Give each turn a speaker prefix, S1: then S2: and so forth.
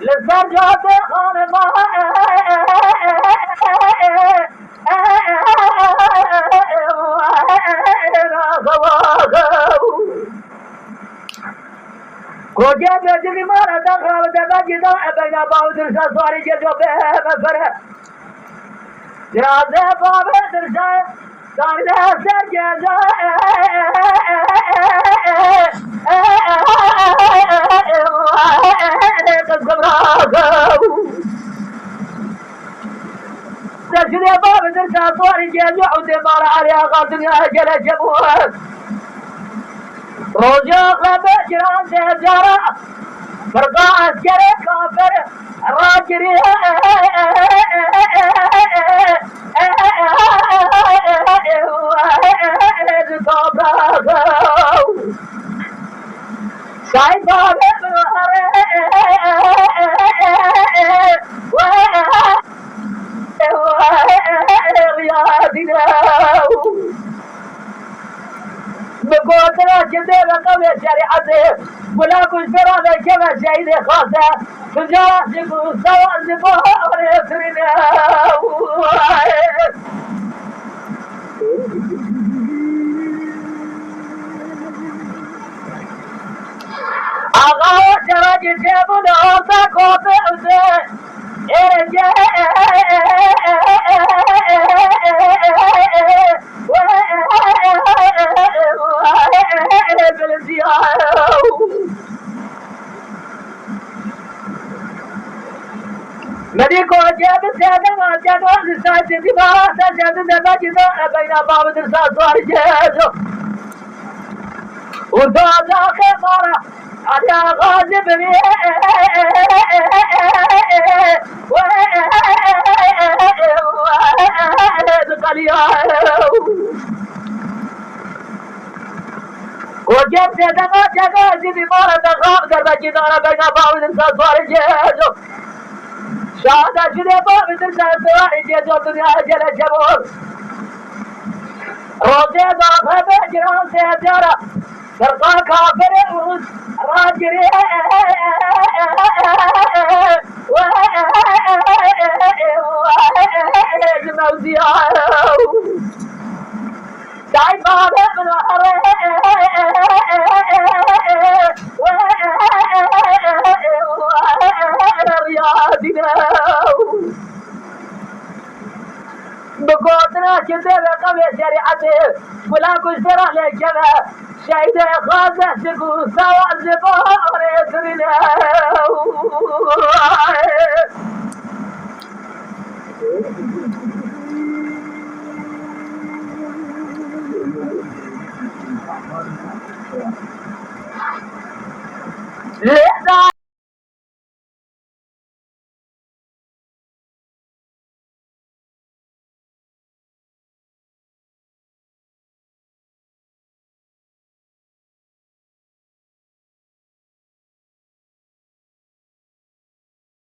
S1: لسرجات خانما کوجه بجلی مانا دخل دبا جدا ابنا باودر سواری جو به مفره جرازه بابه درشا دارده سر جزا قسم راغو تشري بابه درشا سواری جو عود مالا عليها قاتل يا جل جبوه روجا خبه جران جارا فرقا عسكري كافر راجري ساي بابا بقولنا كذا رقم شريعته ولا كل فرادة كما شيء خاصة تجارة سبوا سوا سبوا وريسرنا أغاو شراج جبنا ساقط أوزه مديكو جاب السادة ما جابوا لساعة دماغ سجد دماغنا بين باب درسات وارجازو وذا خمارة على غاضب وجبت دماغ جاز دماغ دخاب دربك دارا بين باب درسات وارجازو شاهد شده باب درسات وارجازو دنيا جل جبور روزه دافع بجران سيجارة فرقا كافر روز راجري موزيا سعيد بابا من رياضنا بقولنا كذا رقم شريعته ولا كل فرع لكذا شهيد خاصة سكو سوا زبا وريسرنا